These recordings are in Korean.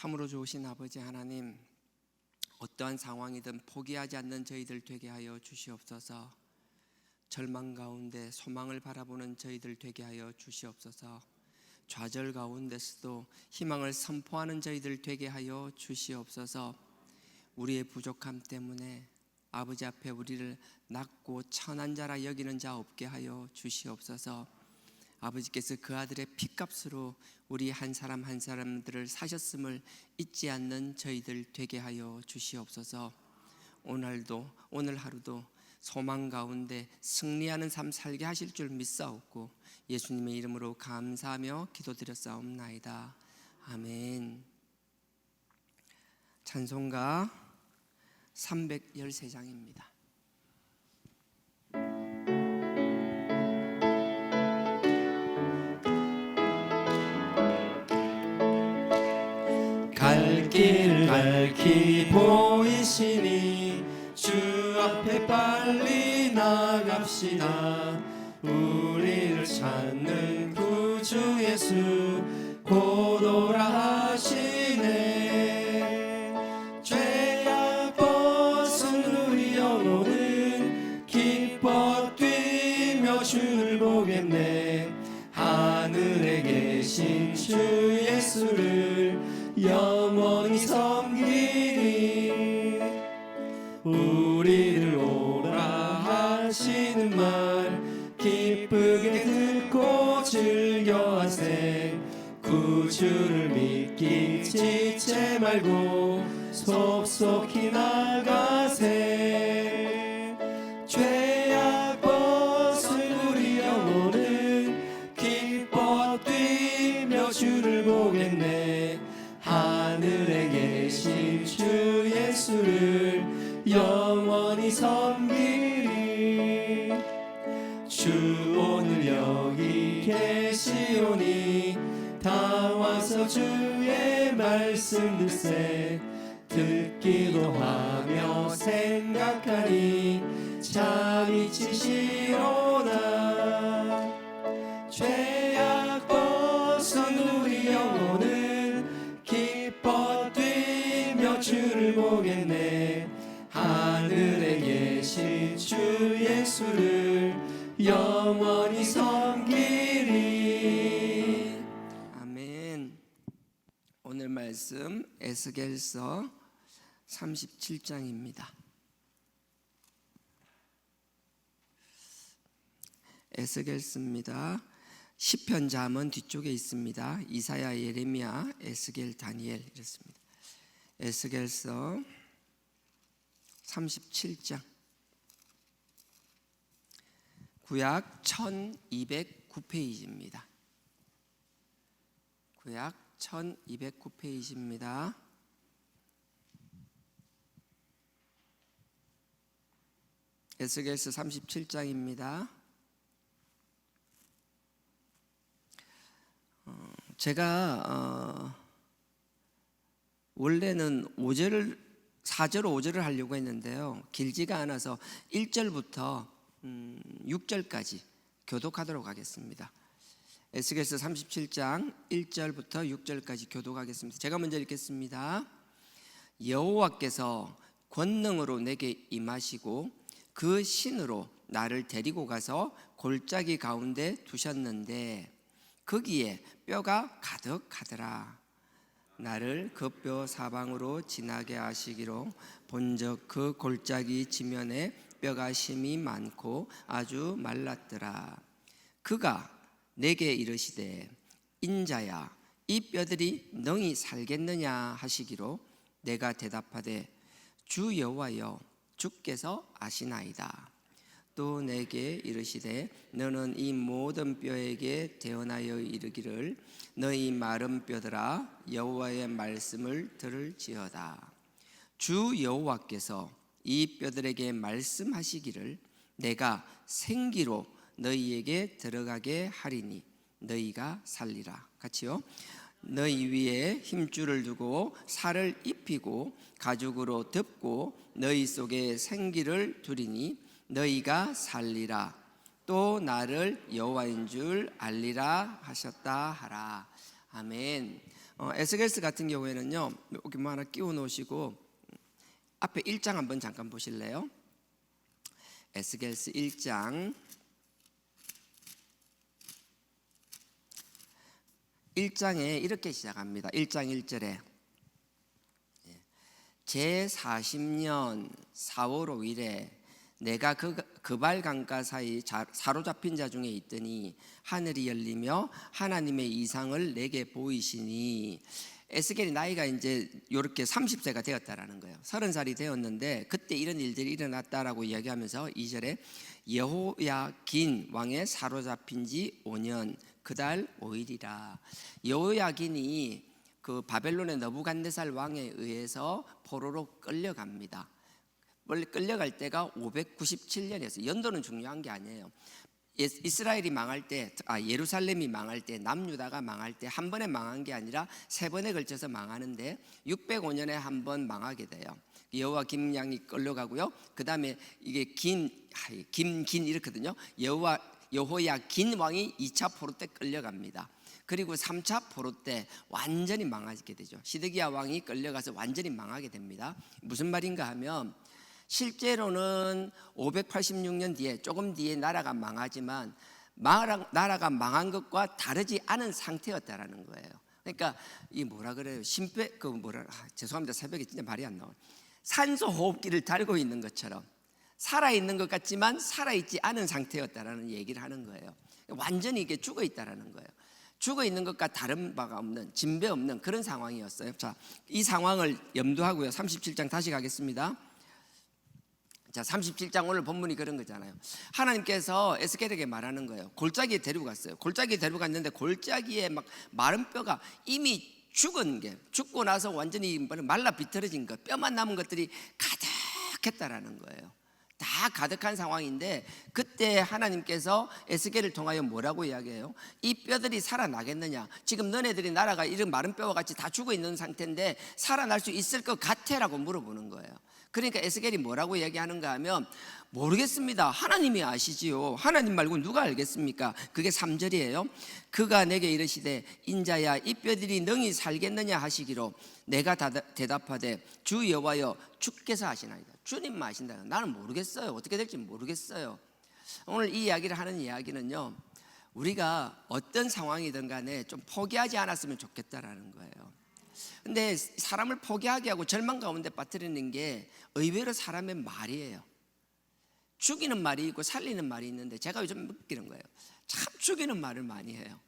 참으로 좋으신 아버지 하나님, 어떠한 상황이든 포기하지 않는 저희들 되게 하여 주시옵소서. 절망 가운데 소망을 바라보는 저희들 되게 하여 주시옵소서. 좌절 가운데서도 희망을 선포하는 저희들 되게 하여 주시옵소서. 우리의 부족함 때문에 아버지 앞에 우리를 낮고 천한 자라 여기는 자 없게 하여 주시옵소서. 아버지께서 그 아들의 핏값으로 우리 한 사람 한 사람들을 사셨음을 잊지 않는 저희들 되게 하여 주시옵소서. 오늘 하루도 소망 가운데 승리하는 삶 살게 하실 줄 믿사옵고 예수님의 이름으로 감사하며 기도드렸사옵나이다. 아멘. 찬송가 313장입니다. 갈 길 밝히 보이시니 주 앞에 빨리 나갑시다. 우리를 찾는 구주 예수 곧 오라 하시네. 죄악 벗은 우리 영혼은 기뻐 뛰며 주를 보겠네. 하늘에 계신 주 예수를 영원히 섬기니 우리를 오라 하시는 말 기쁘게 듣고 즐겨하세. 구주를 믿기 지체 말고 속속히 나가세. 죄악 벗은 우리 영혼은 기뻐 뛰며 주를 보겠네. 하늘에 계신 주 예수를 영원히 섬기리. 주 오늘 여기 계시오니 다 와서 주의 말씀 듣세. 듣기도 하며 생각하니 잠이 치시오나. 죄악 벗은 우리 영혼은 기뻐 뛰며 주를 보겠네. 하늘에 계신 주 예수를 영원히 섬기리. 아멘. 오늘 말씀 에스겔서 37장입니다. 에스겔서입니다. 시편 잠언 뒤쪽에 있습니다. 이사야, 예레미야, 에스겔, 다니엘 이렇습니다. 에스겔서 37장 구약 1209페이지입니다. 구약 1209페이지입니다. 에스겔서 37장입니다. 제가 원래는 4절 5절을 하려고 했는데요, 길지가 않아서 1절부터 6절까지 교독하도록 하겠습니다. 에스겔서 37장 1절부터 6절까지 교독하겠습니다. 제가 먼저 읽겠습니다. 여호와께서 권능으로 내게 임하시고 그 신으로 나를 데리고 가서 골짜기 가운데 두셨는데 거기에 뼈가 가득하더라. 나를 그 뼈 사방으로 지나게 하시기로 본적 그 골짜기 지면에 뼈가 심이 많고 아주 말랐더라. 그가 내게 이르시되 인자야, 이 뼈들이 능히 살겠느냐 하시기로 내가 대답하되 주 여호와여, 주께서 아시나이다. 또 내게 이르시되 너는 이 모든 뼈에게 대언하여 이르기를 너희 마른 뼈들아 여호와의 말씀을 들을지어다. 주 여호와께서 이 뼈들에게 말씀하시기를 내가 생기로 너희에게 들어가게 하리니 너희가 살리라. 같이요. 너희 위에 힘줄을 두고 살을 입히고 가죽으로 덮고 너희 속에 생기를 두리니 너희가 살리라. 또 나를 여호와인 줄 알리라 하셨다 하라. 아멘. 에스겔서 같은 경우에는요, 여기 뭐 하나 끼워 놓으시고 앞에 1장 한번 잠깐 보실래요? 에스겔서 1장 1장에 이렇게 시작합니다. 1장 1절에 제40년 4월 5일에 내가 그발 강가 사이 사로잡힌 자 중에 있더니 하늘이 열리며 하나님의 이상을 내게 보이시니, 에스겔이 나이가 이제 이렇게 30세가 되었다라는 거예요. 30살이 되었는데 그때 이런 일들이 일어났다라고 이야기하면서 2절에 여호야긴 왕의 사로잡힌 지 5년 그달 5일이라. 여호야긴이 그 바벨론의 느부갓네살 왕에 의해서 포로로 끌려갑니다. 원래 끌려갈 때가 597년이었어요. 연도는 중요한 게 아니에요. 이스라엘이 망할 때, 예루살렘이 망할 때, 남유다가 망할 때 한 번에 망한 게 아니라 세 번에 걸쳐서 망하는데 605년에 한 번 망하게 돼요. 여호와 김양이 끌려가고요. 그 다음에 이게 김긴 이렇거든요. 여호야 긴 왕이 2차 포로 때 끌려갑니다. 그리고 3차 포로 때 완전히 망하게 되죠. 시드기야 왕이 끌려가서 완전히 망하게 됩니다. 무슨 말인가 하면, 실제로는 586년 뒤에, 조금 뒤에 나라가 망하지만 나라가 망한 것과 다르지 않은 상태였다라는 거예요. 그러니까 이 뭐라 그래요? 죄송합니다. 새벽에 진짜 말이 안 나와요. 산소 호흡기를 달고 있는 것처럼 살아있는 것 같지만 살아있지 않은 상태였다라는 얘기를 하는 거예요. 완전히 이게 죽어 있다라는 거예요. 죽어 있는 것과 다른 바가 없는, 진배 없는 그런 상황이었어요. 자, 이 상황을 염두하고요. 37장 다시 가겠습니다. 자, 37장 오늘 본문이 그런 거잖아요. 하나님께서 에스겔에게 말하는 거예요. 골짜기에 데리고 갔어요. 골짜기에 데리고 갔는데 골짜기에 막 마른 뼈가 이미 죽고 나서 완전히 말라 비틀어진 것, 뼈만 남은 것들이 가득했다라는 거예요. 다 가득한 상황인데 그때 하나님께서 에스겔을 통하여 뭐라고 이야기해요? 이 뼈들이 살아나겠느냐? 지금 너네들이 나라가 이런 마른 뼈와 같이 다 죽어 있는 상태인데 살아날 수 있을 것 같아? 라고 물어보는 거예요. 그러니까 에스겔이 뭐라고 얘기하는가 하면, 모르겠습니다. 하나님이 아시지요. 하나님 말고 누가 알겠습니까? 그게 3절이에요. 그가 내게 이르시되 인자야 이 뼈들이 능히 살겠느냐 하시기로 내가 대답하되 주 여호와여 주께서 아시나이다. 주님만 아신다. 나는 모르겠어요. 어떻게 될지 모르겠어요. 오늘 이 이야기를 하는 이야기는요, 우리가 어떤 상황이든 간에 좀 포기하지 않았으면 좋겠다라는 거예요. 근데 사람을 포기하게 하고 절망 가운데 빠뜨리는 게 의외로 사람의 말이에요. 죽이는 말이 있고 살리는 말이 있는데 제가 요즘 느끼는 거예요. 참 죽이는 말을 많이 해요.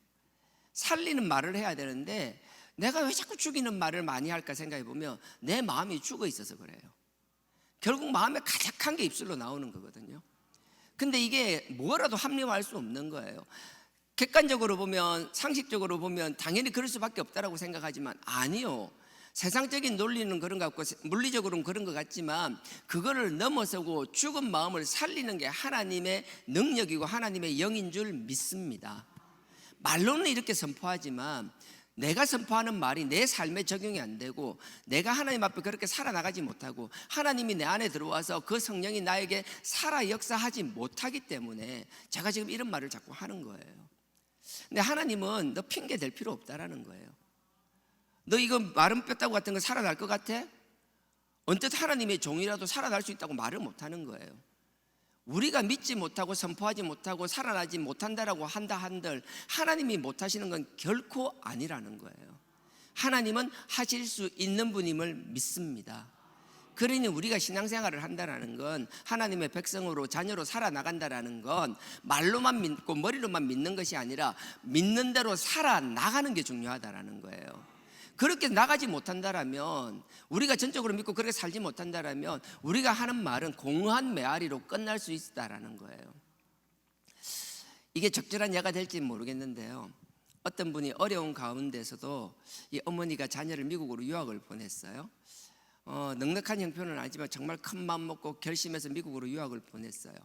살리는 말을 해야 되는데 내가 왜 자꾸 죽이는 말을 많이 할까 생각해 보면 내 마음이 죽어 있어서 그래요. 결국 마음에 가득한 게 입술로 나오는 거거든요. 근데 이게 뭐라도 합리화할 수 없는 거예요. 객관적으로 보면, 상식적으로 보면 당연히 그럴 수밖에 없다라고 생각하지만 아니요. 세상적인 논리는 그런 것 같고 물리적으로는 그런 것 같지만 그거를 넘어서고 죽은 마음을 살리는 게 하나님의 능력이고 하나님의 영인 줄 믿습니다. 말로는 이렇게 선포하지만 내가 선포하는 말이 내 삶에 적용이 안 되고 내가 하나님 앞에 그렇게 살아나가지 못하고 하나님이 내 안에 들어와서 그 성령이 나에게 살아 역사하지 못하기 때문에 제가 지금 이런 말을 자꾸 하는 거예요. 근데 하나님은 너 핑계 댈 필요 없다라는 거예요. 너 이거 마른 뼈다구 같은 거 살아날 것 같아? 언뜻 하나님의 종이라도 살아날 수 있다고 말을 못하는 거예요. 우리가 믿지 못하고 선포하지 못하고 살아나지 못한다라고 한다 한들 하나님이 못하시는 건 결코 아니라는 거예요. 하나님은 하실 수 있는 분임을 믿습니다. 그러니 우리가 신앙생활을 한다는 건, 하나님의 백성으로 자녀로 살아나간다는 건 말로만 믿고 머리로만 믿는 것이 아니라 믿는 대로 살아나가는 게 중요하다는 거예요. 그렇게 나가지 못한다면, 우리가 전적으로 믿고 그렇게 살지 못한다면 우리가 하는 말은 공허한 메아리로 끝날 수 있다는 거예요. 이게 적절한 예가 될지 모르겠는데요, 어떤 분이 어려운 가운데서도 이 어머니가 자녀를 미국으로 유학을 보냈어요. 넉넉한 형편은 아니지만 정말 큰 마음 먹고 결심해서 미국으로 유학을 보냈어요.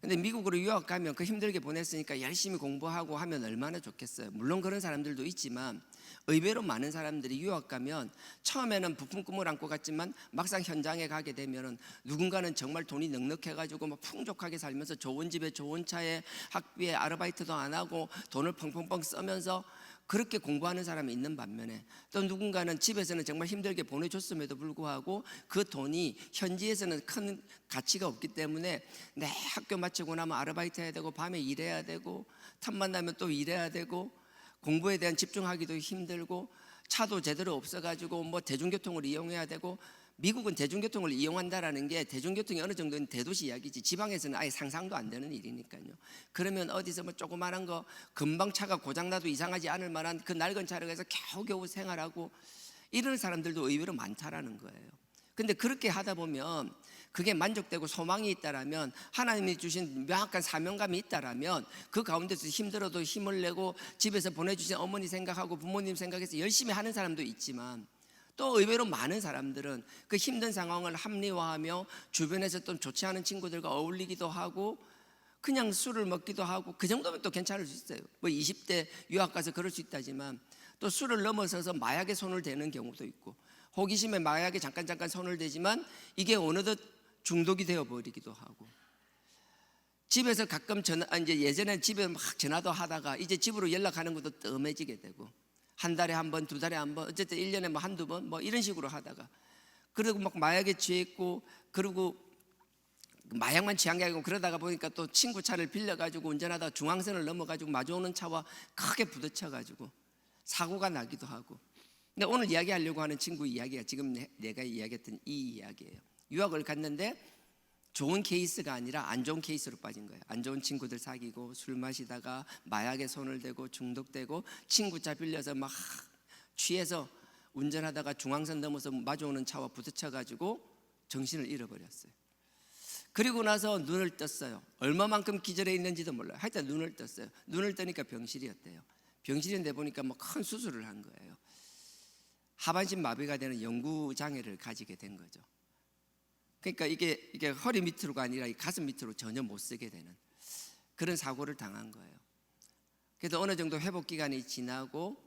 근데 미국으로 유학 가면 그 힘들게 보냈으니까 열심히 공부하고 하면 얼마나 좋겠어요. 물론 그런 사람들도 있지만 의외로 많은 사람들이 유학 가면 처음에는 부푼 꿈을 안고 갔지만 막상 현장에 가게 되면은 누군가는 정말 돈이 넉넉해가지고 막 풍족하게 살면서 좋은 집에 좋은 차에 학비에 아르바이트도 안 하고 돈을 펑펑펑 쓰면서 그렇게 공부하는 사람이 있는 반면에 또 누군가는 집에서는 정말 힘들게 보내줬음에도 불구하고 그 돈이 현지에서는 큰 가치가 없기 때문에 내 학교 마치고 나면 아르바이트 해야 되고 밤에 일해야 되고 틈만 나면 또 일해야 되고 공부에 대한 집중하기도 힘들고 차도 제대로 없어가지고 뭐 대중교통을 이용해야 되고, 미국은 대중교통을 이용한다라는 게 대중교통이 어느 정도는 대도시 이야기지 지방에서는 아예 상상도 안 되는 일이니까요. 그러면 어디서 뭐 조그마한 거 금방 차가 고장나도 이상하지 않을 만한 그 낡은 차를 해서 겨우겨우 생활하고 이런 사람들도 의외로 많다라는 거예요. 근데 그렇게 하다 보면 그게 만족되고 소망이 있다라면, 하나님이 주신 명확한 사명감이 있다라면 그 가운데서 힘들어도 힘을 내고 집에서 보내주신 어머니 생각하고 부모님 생각해서 열심히 하는 사람도 있지만, 또 의외로 많은 사람들은 그 힘든 상황을 합리화하며 주변에서 또 좋지 않은 친구들과 어울리기도 하고 그냥 술을 먹기도 하고, 그 정도면 또 괜찮을 수 있어요. 뭐 20대 유학 가서 그럴 수 있다지만 또 술을 넘어서서 마약에 손을 대는 경우도 있고, 호기심에 마약에 잠깐 손을 대지만 이게 어느덧 중독이 되어 버리기도 하고, 집에서 가끔 이제 예전에 집에 막 전화도 하다가 이제 집으로 연락하는 것도 뜸해지게 되고, 한 달에 한 번, 두 달에 한 번, 어쨌든 1년에 뭐 한두 번 뭐 이런 식으로 하다가, 그리고 막 마약에 취했고, 그리고 마약만 취한 게 아니고 그러다가 보니까 또 친구 차를 빌려가지고 운전하다가 중앙선을 넘어가지고 마주오는 차와 크게 부딪혀가지고 사고가 나기도 하고. 근데 오늘 이야기하려고 하는 친구 이야기가 지금 내가 이야기했던 이 이야기예요. 유학을 갔는데 좋은 케이스가 아니라 안 좋은 케이스로 빠진 거예요. 안 좋은 친구들 사귀고 술 마시다가 마약에 손을 대고 중독되고 친구 차 빌려서 막 취해서 운전하다가 중앙선 넘어서 마주오는 차와 부딪혀가지고 정신을 잃어버렸어요. 그리고 나서 눈을 떴어요. 얼마만큼 기절해 있는지도 몰라요. 하여튼 눈을 떴어요. 눈을 뜨니까 병실이었대요. 병실인데 보니까 뭐 큰 수술을 한 거예요. 하반신 마비가 되는 영구 장애를 가지게 된 거죠. 그러니까 이게 허리 밑으로가 아니라 가슴 밑으로 전혀 못 쓰게 되는 그런 사고를 당한 거예요. 그래서 어느 정도 회복 기간이 지나고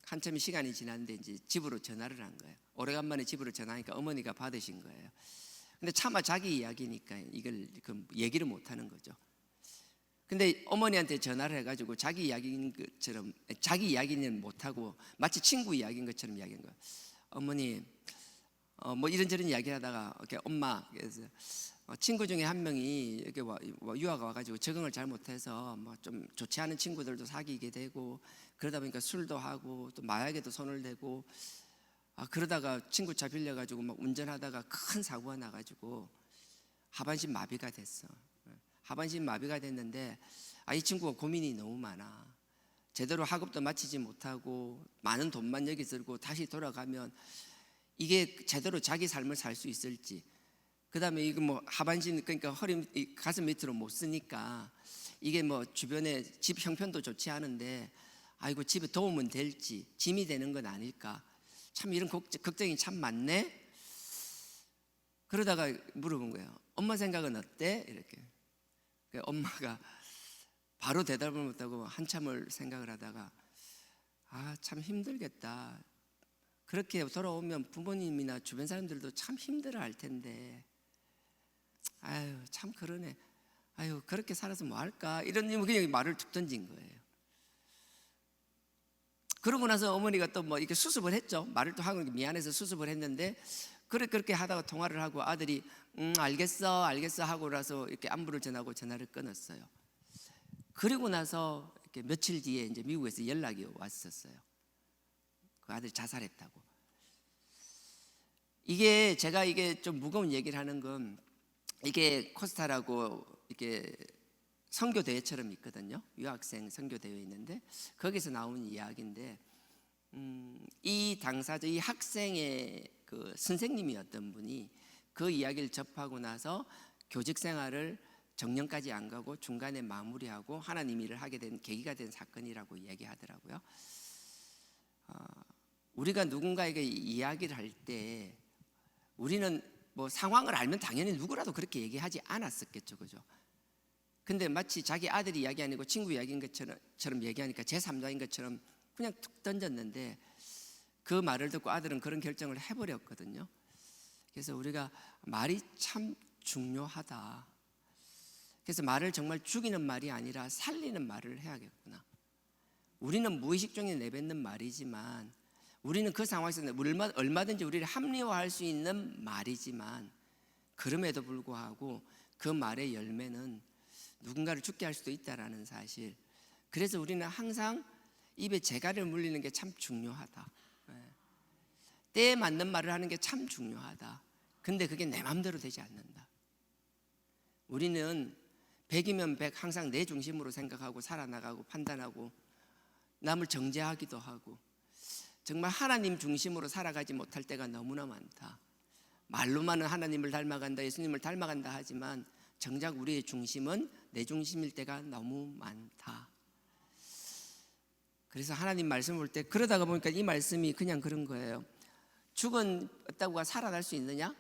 한참 시간이 지났는데 이제 집으로 전화를 한 거예요. 오래간만에 집으로 전화하니까 어머니가 받으신 거예요. 근데 차마 자기 이야기니까 이걸 얘기를 못 하는 거죠. 근데 어머니한테 전화를 해가지고 자기 이야기인 것처럼, 자기 이야기는 못하고 마치 친구 이야기인 것처럼 이야기한 거예요. 어머니, 뭐 이런저런 이야기하다가 이렇게 엄마, 그래서 친구 중에 한 명이 이렇게 유학 와가지고 적응을 잘 못해서 뭐 좀 좋지 않은 친구들도 사귀게 되고, 그러다 보니까 술도 하고 또 마약에도 손을 대고, 그러다가 친구 차 빌려가지고 막 운전하다가 큰 사고가 나가지고 하반신 마비가 됐어. 하반신 마비가 됐는데 이 친구가 고민이 너무 많아. 제대로 학업도 마치지 못하고 많은 돈만 여기 들고 다시 돌아가면 이게 제대로 자기 삶을 살 수 있을지, 그 다음에 이거 뭐 하반신, 그러니까 허리 가슴 밑으로 못 쓰니까 이게 뭐 주변에 집 형편도 좋지 않은데 아이고 집에 도움은 될지, 짐이 되는 건 아닐까, 참 이런 걱정이 참 많네. 그러다가 물어본 거예요. 엄마 생각은 어때? 이렇게. 엄마가 바로 대답을 못하고 한참을 생각을 하다가 참 힘들겠다. 그렇게 돌아오면 부모님이나 주변 사람들도 참 힘들어 할 텐데, 아유 참 그러네, 아유 그렇게 살아서 뭐 할까, 이런 그냥 말을 툭 던진 거예요. 그러고 나서 어머니가 또 뭐 이렇게 수습을 했죠. 말을 또 하고 미안해서 수습을 했는데, 그렇게 하다가 통화를 하고 아들이 알겠어 하고 나서 이렇게 안부를 전하고 전화를 끊었어요. 그리고 나서 이렇게 며칠 뒤에 이제 미국에서 연락이 왔었어요. 그 아들이 자살했다고. 이게 제가 이게 좀 무거운 얘기를 하는 건, 이게 코스타라고 이렇게 선교 대회처럼 있거든요. 유학생 선교 대회 있는데 거기서 나온 이야기인데, 이 당사자, 이 학생의 그 선생님이었던 분이 그 이야기를 접하고 나서 교직 생활을 정년까지 안 가고 중간에 마무리하고 하나님 일을 하게 된 계기가 된 사건이라고 이야기하더라고요. 우리가 누군가에게 이야기를 할 때 우리는 뭐 상황을 알면 당연히 누구라도 그렇게 얘기하지 않았었겠죠, 그죠? 근데 마치 자기 아들이 이야기 아니고 친구 이야기인 것처럼 얘기하니까 제3자인 것처럼 그냥 툭 던졌는데, 그 말을 듣고 아들은 그런 결정을 해버렸거든요. 그래서 우리가 말이 참 중요하다. 그래서 말을 정말 죽이는 말이 아니라 살리는 말을 해야겠구나. 우리는 무의식 중에 내뱉는 말이지만, 우리는 그 상황에서 얼마든지 우리를 합리화할 수 있는 말이지만, 그럼에도 불구하고 그 말의 열매는 누군가를 죽게 할 수도 있다라는 사실. 그래서 우리는 항상 입에 재갈을 물리는 게 참 중요하다. 때에 맞는 말을 하는 게 참 중요하다. 근데 그게 내 마음대로 되지 않는다. 우리는 100이면 100 항상 내 중심으로 생각하고 살아나가고 판단하고 남을 정죄하기도 하고, 정말 하나님 중심으로 살아가지 못할 때가 너무나 많다. 말로만은 하나님을 닮아간다, 예수님을 닮아간다 하지만 정작 우리의 중심은 내 중심일 때가 너무 많다. 그래서 하나님 말씀 볼 때 그러다가 보니까 이 말씀이 그냥 그런 거예요. 죽었다고 살아날 수 있느냐?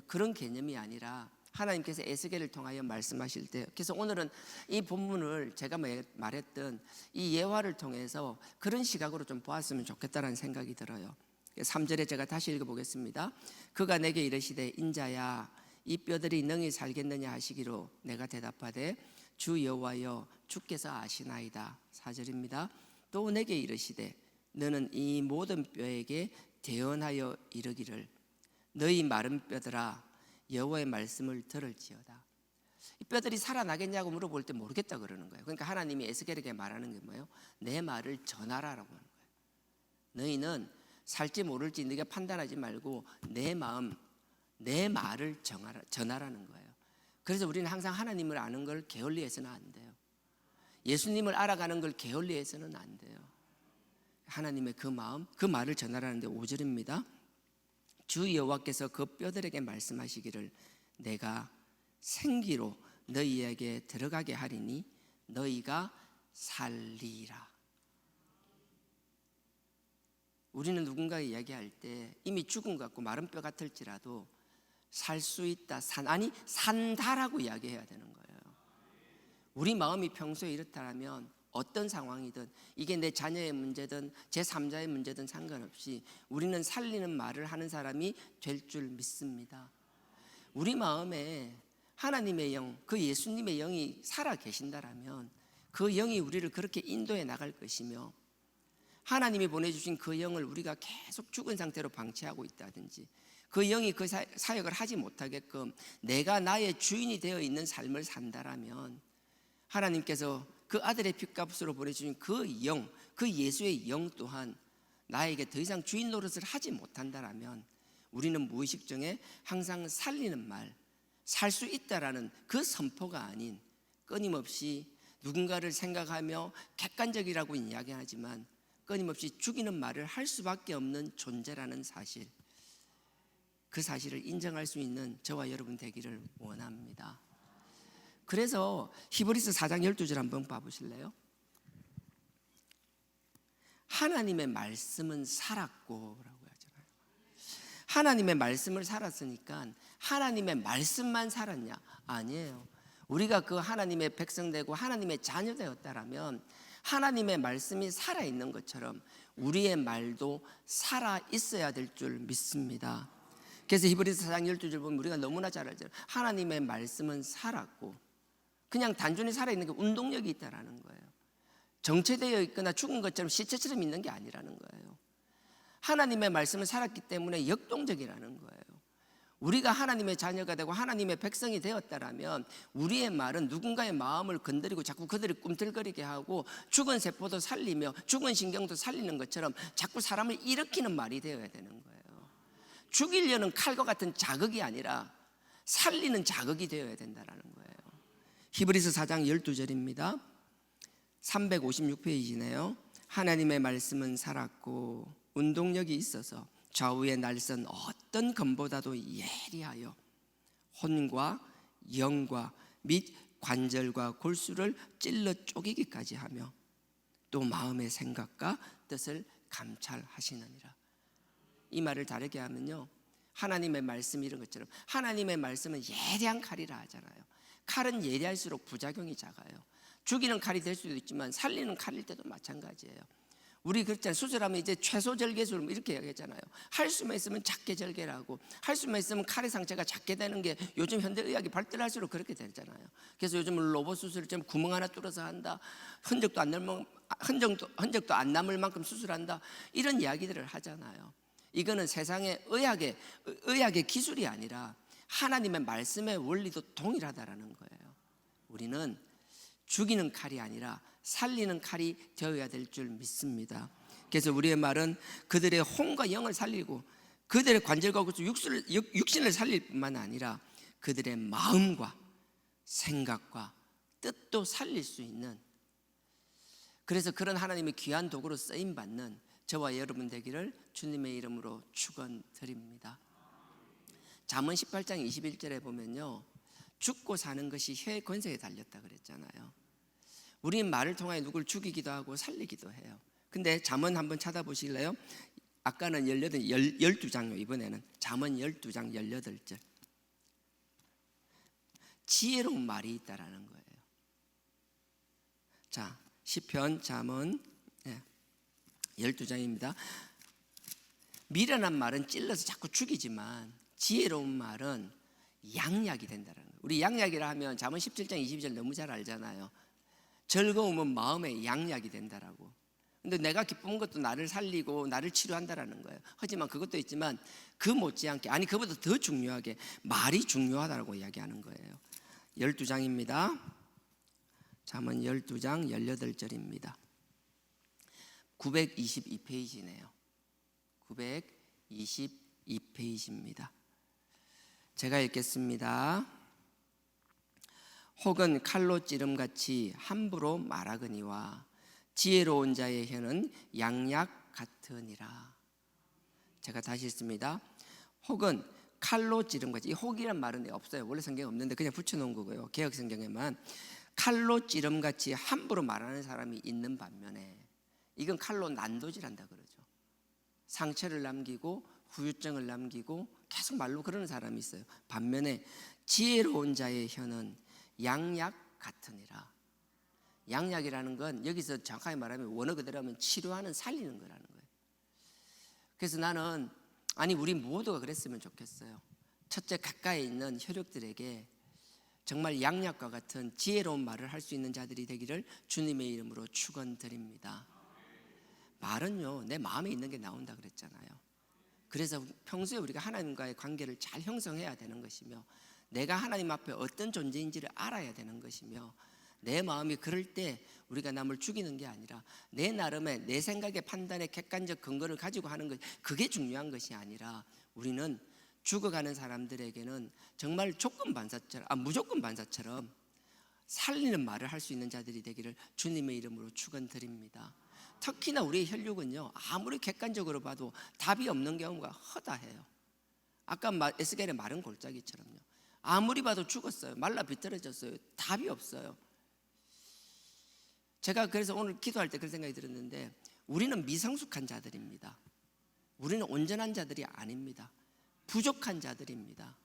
그런 개념이 아니라 하나님께서 에스겔을 통하여 말씀하실 때, 그래서 오늘은 이 본문을 제가 말했던 이 예화를 통해서 그런 시각으로 좀 보았으면 좋겠다는 생각이 들어요. 3절에 제가 다시 읽어보겠습니다. 그가 내게 이르시되 인자야 이 뼈들이 능히 살겠느냐 하시기로 내가 대답하되 주 여호와여 주께서 아시나이다. 4절입니다. 또 내게 이르시되 너는 이 모든 뼈에게 대언하여 이르기를 너희 마른 뼈들아 여호와의 말씀을 들을지어다. 이 뼈들이 살아나겠냐고 물어볼 때 모르겠다 그러는 거예요. 그러니까 하나님이 에스겔에게 말하는 게 뭐예요? 내 말을 전하라라고 하는 거예요. 너희는 살지 모를지 네가 판단하지 말고 내 마음, 내 말을 전하라는 거예요. 그래서 우리는 항상 하나님을 아는 걸 게을리해서는 안 돼요. 예수님을 알아가는 걸 게을리해서는 안 돼요. 하나님의 그 마음, 그 말을 전하라는데 5절입니다. 주 여호와께서 그 뼈들에게 말씀하시기를 내가 생기로 너희에게 들어가게 하리니 너희가 살리라. 우리는 누군가에 이야기할 때 이미 죽은 것 같고 마른 뼈 같을지라도 살 수 있다, 산다라고 이야기해야 되는 거예요. 우리 마음이 평소에 이렇다면 어떤 상황이든, 이게 내 자녀의 문제든 제3자의 문제든 상관없이 우리는 살리는 말을 하는 사람이 될 줄 믿습니다. 우리 마음에 하나님의 영, 그 예수님의 영이 살아 계신다라면 그 영이 우리를 그렇게 인도해 나갈 것이며, 하나님이 보내주신 그 영을 우리가 계속 죽은 상태로 방치하고 있다든지, 그 영이 그 사역을 하지 못하게끔 내가 나의 주인이 되어 있는 삶을 산다라면, 하나님께서 그 아들의 핏값으로 보내주신 그 영, 그 예수의 영 또한 나에게 더 이상 주인 노릇을 하지 못한다라면 우리는 무의식 중에 항상 살리는 말, 살 수 있다라는 그 선포가 아닌 끊임없이 누군가를 생각하며 객관적이라고 이야기하지만 끊임없이 죽이는 말을 할 수밖에 없는 존재라는 사실, 그 사실을 인정할 수 있는 저와 여러분 되기를 원합니다. 그래서 히브리서 4장 12절 한번 봐보실래요? 하나님의 말씀은 살았고 라고 하잖아요. 하나님의 말씀을 살았으니까 하나님의 말씀만 살았냐? 아니에요. 우리가 그 하나님의 백성되고 하나님의 자녀 되었다라면 하나님의 말씀이 살아있는 것처럼 우리의 말도 살아있어야 될 줄 믿습니다. 그래서 히브리서 4장 12절 보면 우리가 너무나 잘 알죠. 하나님의 말씀은 살았고, 그냥 단순히 살아있는 게 운동력이 있다라는 거예요. 정체되어 있거나 죽은 것처럼 시체처럼 있는 게 아니라는 거예요. 하나님의 말씀은 살았기 때문에 역동적이라는 거예요. 우리가 하나님의 자녀가 되고 하나님의 백성이 되었다라면 우리의 말은 누군가의 마음을 건드리고 자꾸 그들이 꿈틀거리게 하고 죽은 세포도 살리며 죽은 신경도 살리는 것처럼 자꾸 사람을 일으키는 말이 되어야 되는 거예요. 죽이려는 칼과 같은 자극이 아니라 살리는 자극이 되어야 된다는 거예요. 히브리서 4장 12절입니다. 356페이지네요. 하나님의 말씀은 살았고 운동력이 있어서 좌우의 날선 어떤 검보다도 예리하여 혼과 영과 및 관절과 골수를 찔러 쪼개기까지 하며 또 마음의 생각과 뜻을 감찰하시느니라. 이 말을 다르게 하면요, 하나님의 말씀 이런 것처럼 하나님의 말씀은 예리한 칼이라 하잖아요. 칼은 예리할수록 부작용이 작아요. 죽이는 칼이 될 수도 있지만 살리는 칼일 때도 마찬가지예요. 우리 그렇잖아요. 수술하면 이제 최소 절개술 이렇게 얘기하잖아요. 할 수만 있으면 작게 절개라고, 할 수만 있으면 칼의 상처가 작게 되는 게 요즘 현대의학이 발달할수록 그렇게 되잖아요. 그래서 요즘은 로봇 수술을 좀 구멍 하나 뚫어서 한다, 흔적도 안 남을 만큼 수술한다, 이런 이야기들을 하잖아요. 이거는 세상의 의학의 기술이 아니라 하나님의 말씀의 원리도 동일하다라는 거예요. 우리는 죽이는 칼이 아니라 살리는 칼이 되어야 될 줄 믿습니다. 그래서 우리의 말은 그들의 혼과 영을 살리고 그들의 관절과 육신을 살릴 뿐만 아니라 그들의 마음과 생각과 뜻도 살릴 수 있는, 그래서 그런 하나님의 귀한 도구로 쓰임받는 저와 여러분 되기를 주님의 이름으로 축원드립니다. 잠언 18장 21절에 보면요, 죽고 사는 것이 혀의 권세에 달렸다 그랬잖아요. 우리는 말을 통하여 누굴 죽이기도 하고 살리기도 해요. 근데 잠언 한번 찾아보실래요? 아까는 12장요. 이번에는 잠언 12장 18절. 지혜로운 말이 있다라는 거예요. 자, 시편 잠언 12장입니다. 미련한 말은 찔러서 자꾸 죽이지만 지혜로운 말은 양약이 된다는 거예요. 우리 양약이라 하면 잠언 17장 22절 너무 잘 알잖아요. 즐거움은 마음의 양약이 된다라고. 근데 내가 기쁜 것도 나를 살리고 나를 치료한다라는 거예요. 하지만 그것도 있지만 그 못지않게, 아니 그보다 더 중요하게 말이 중요하다고 이야기하는 거예요. 12장입니다. 잠언 12장 18절입니다. 922페이지네요. 922페이지입니다. 제가 읽겠습니다. 혹은 칼로 찌름같이 함부로 말하거니와 지혜로운 자의 혀는 양약 같으니라. 제가 다시 읽습니다. 혹은 칼로 찌름같이, 이 혹이란 말은 없어요. 원래 성경에 없는데 그냥 붙여놓은 거고요. 개역 성경에만 칼로 찌름같이 함부로 말하는 사람이 있는 반면에, 이건 칼로 난도질한다 그러죠. 상처를 남기고 후유증을 남기고 계속 말로 그러는 사람이 있어요. 반면에 지혜로운 자의 혀는 양약 같으니라. 양약이라는 건 여기서 정확하게 말하면 원어 그대로 하면 치료하는, 살리는 거라는 거예요. 그래서 나는, 아니 우리 모두가 그랬으면 좋겠어요. 첫째, 가까이 있는 혈육들에게 정말 양약과 같은 지혜로운 말을 할 수 있는 자들이 되기를 주님의 이름으로 축원드립니다. 말은요, 내 마음에 있는 게 나온다 그랬잖아요. 그래서 평소에 우리가 하나님과의 관계를 잘 형성해야 되는 것이며, 내가 하나님 앞에 어떤 존재인지를 알아야 되는 것이며, 내 마음이 그럴 때 우리가 남을 죽이는 게 아니라 내 나름의 내 생각의 판단의 객관적 근거를 가지고 하는 것, 그게 중요한 것이 아니라 우리는 죽어가는 사람들에게는 정말 무조건 반사처럼 살리는 말을 할 수 있는 자들이 되기를 주님의 이름으로 축원드립니다. 특히나 우리의 혈육은요, 아무리 객관적으로 봐도 답이 없는 경우가 허다해요. 아까 에스겔의 마른 골짜기처럼요. 아무리 봐도 죽었어요. 말라 비틀어졌어요. 답이 없어요. 제가 그래서 오늘 기도할 때 그런 생각이 들었는데, 우리는 미성숙한 자들입니다. 우리는 온전한 자들이 아닙니다. 부족한 자들입니다.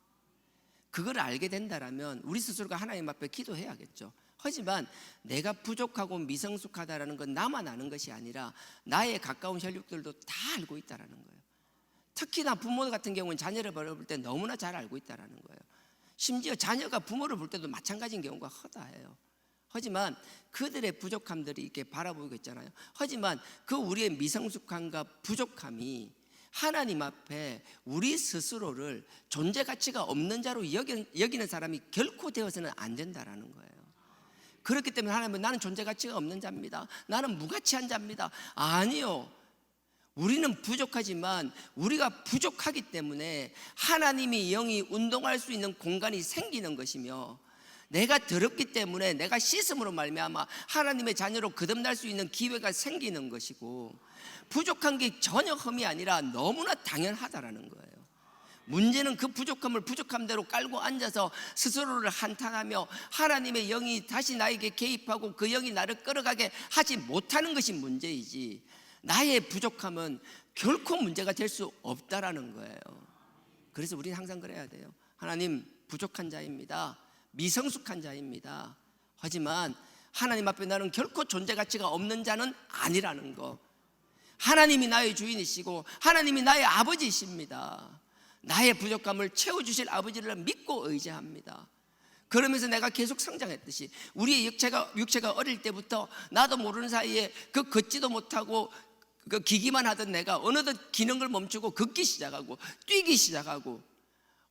그걸 알게 된다라면 우리 스스로가 하나님 앞에 기도해야겠죠. 하지만 내가 부족하고 미성숙하다라는 건 나만 아는 것이 아니라 나의 가까운 혈육들도 다 알고 있다라는 거예요. 특히나 부모 같은 경우는 자녀를 바라볼 때 너무나 잘 알고 있다라는 거예요. 심지어 자녀가 부모를 볼 때도 마찬가지인 경우가 허다해요. 하지만 그들의 부족함들이 이렇게 바라보고 있잖아요. 하지만 그 우리의 미성숙함과 부족함이 하나님 앞에 우리 스스로를 존재 가치가 없는 자로 여기는 사람이 결코 되어서는 안 된다라는 거예요. 그렇기 때문에 하나님은 나는 존재 가치가 없는 자입니다, 나는 무가치한 자입니다. 아니요. 우리는 부족하지만 우리가 부족하기 때문에 하나님이 영이 운동할 수 있는 공간이 생기는 것이며, 내가 더럽기 때문에 내가 씻음으로 말미암아 하나님의 자녀로 거듭날 수 있는 기회가 생기는 것이고, 부족한 게 전혀 흠이 아니라 너무나 당연하다라는 거예요. 문제는 그 부족함을 부족함대로 깔고 앉아서 스스로를 한탄하며 하나님의 영이 다시 나에게 개입하고 그 영이 나를 끌어가게 하지 못하는 것이 문제이지, 나의 부족함은 결코 문제가 될 수 없다라는 거예요. 그래서 우리는 항상 그래야 돼요. 하나님, 부족한 자입니다, 미성숙한 자입니다. 하지만 하나님 앞에 나는 결코 존재 가치가 없는 자는 아니라는 거, 하나님이 나의 주인이시고 하나님이 나의 아버지이십니다. 나의 부족함을 채워주실 아버지를 믿고 의지합니다. 그러면서 내가 계속 성장했듯이 우리의 육체가 어릴 때부터 나도 모르는 사이에 걷지도 못하고 기기만 하던 내가 어느덧 기능을 멈추고 걷기 시작하고 뛰기 시작하고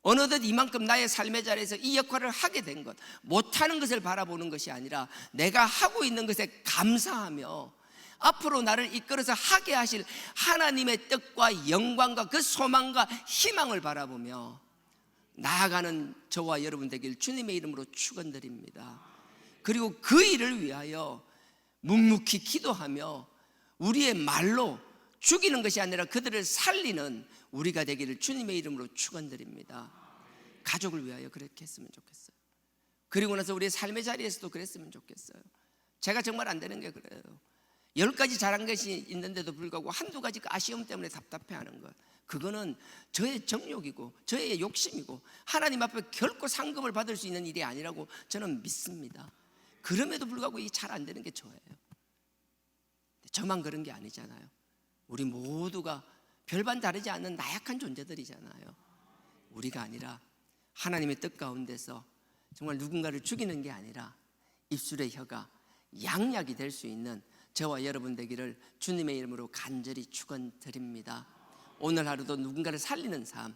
어느덧 이만큼 나의 삶의 자리에서 이 역할을 하게 된 것, 못하는 것을 바라보는 것이 아니라 내가 하고 있는 것에 감사하며 앞으로 나를 이끌어서 하게 하실 하나님의 뜻과 영광과 그 소망과 희망을 바라보며 나아가는 저와 여러분 되길 주님의 이름으로 축원드립니다. 그리고 그 일을 위하여 묵묵히 기도하며 우리의 말로 죽이는 것이 아니라 그들을 살리는 우리가 되기를 주님의 이름으로 축원드립니다. 가족을 위하여 그렇게 했으면 좋겠어요. 그리고 나서 우리의 삶의 자리에서도 그랬으면 좋겠어요. 제가 정말 안 되는 게 그래요. 10가지 잘한 것이 있는데도 불구하고 한두 가지 아쉬움 때문에 답답해하는 것, 그거는 저의 정욕이고 저의 욕심이고 하나님 앞에 결코 상급을 받을 수 있는 일이 아니라고 저는 믿습니다. 그럼에도 불구하고 이게 잘 안 되는 게 저예요. 저만 그런 게 아니잖아요. 우리 모두가 별반 다르지 않는 나약한 존재들이잖아요. 우리가 아니라 하나님의 뜻 가운데서 정말 누군가를 죽이는 게 아니라 입술의 혀가 양약이 될 수 있는 저와 여러분 되기를 주님의 이름으로 간절히 축원드립니다. 오늘 하루도 누군가를 살리는 삶,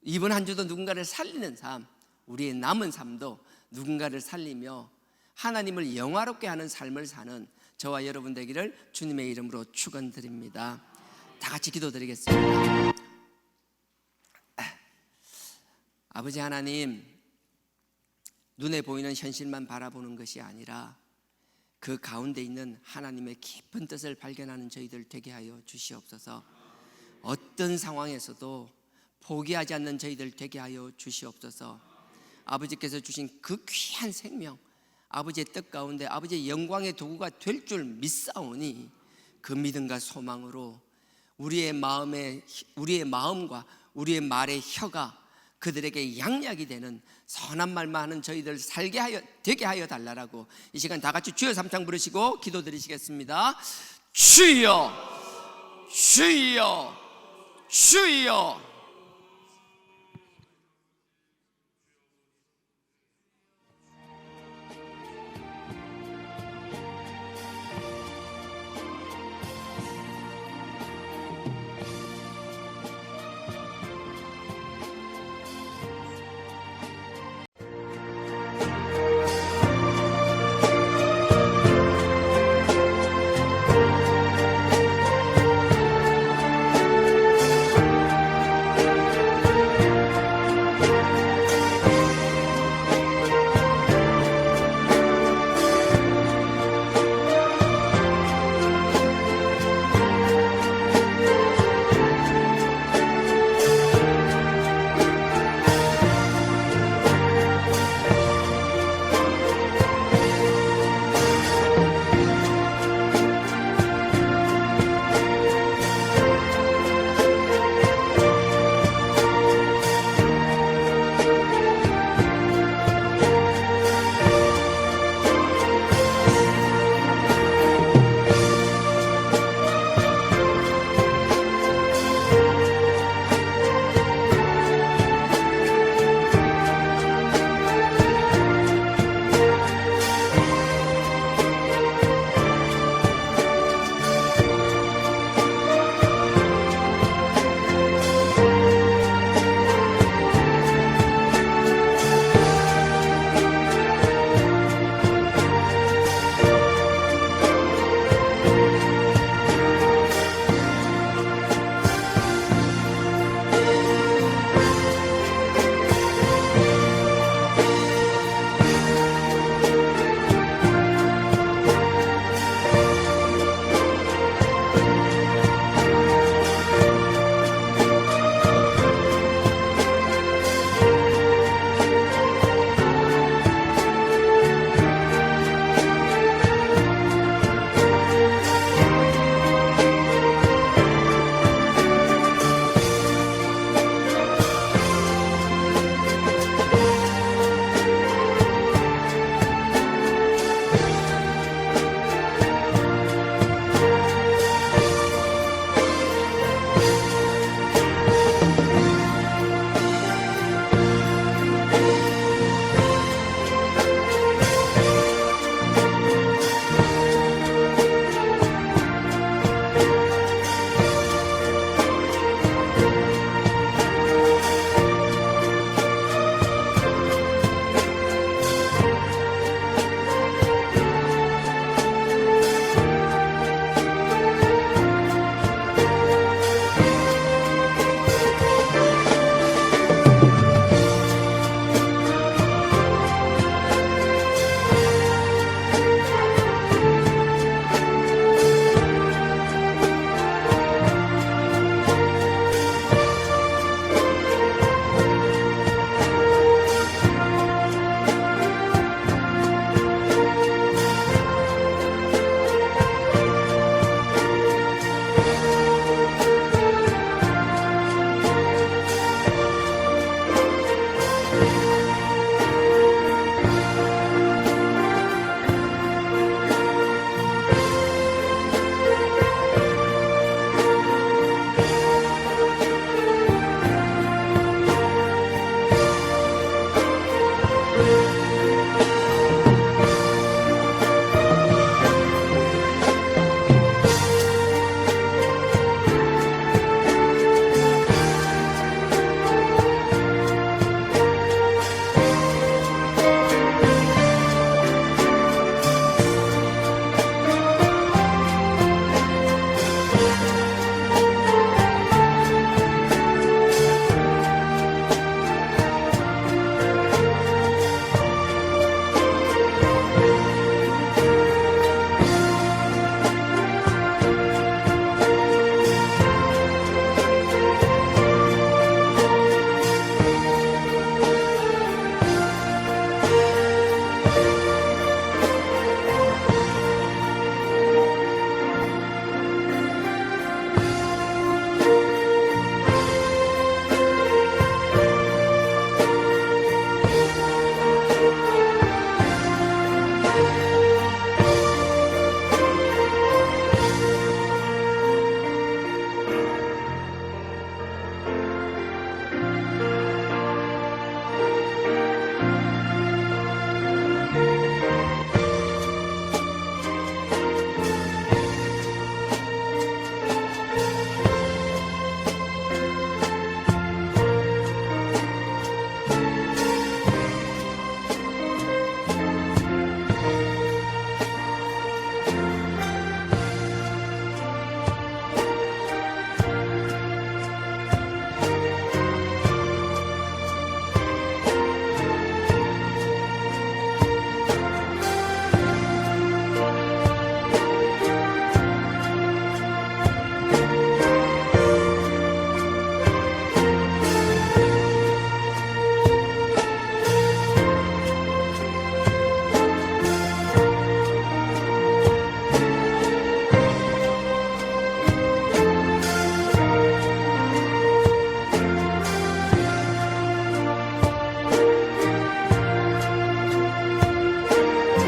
이번 한 주도 누군가를 살리는 삶, 우리의 남은 삶도 누군가를 살리며 하나님을 영화롭게 하는 삶을 사는 저와 여러분 되기를 주님의 이름으로 축원드립니다. 다 같이 기도드리겠습니다. 아버지 하나님, 눈에 보이는 현실만 바라보는 것이 아니라 그 가운데 있는 하나님의 깊은 뜻을 발견하는 저희들 되게 하여 주시옵소서. 어떤 상황에서도 포기하지 않는 저희들 되게 하여 주시옵소서. 아버지께서 주신 그 귀한 생명, 아버지의 뜻 가운데 아버지의 영광의 도구가 될 줄 믿사오니 그 믿음과 소망으로 우리의 마음과 우리의 말의 혀가 그들에게 양약이 되는 선한 말만 하는 저희들 되게 하여 달라라고 이 시간 다 같이 주여 삼창 부르시고 기도드리시겠습니다. 주여, 주여, 주여.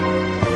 주옵소서.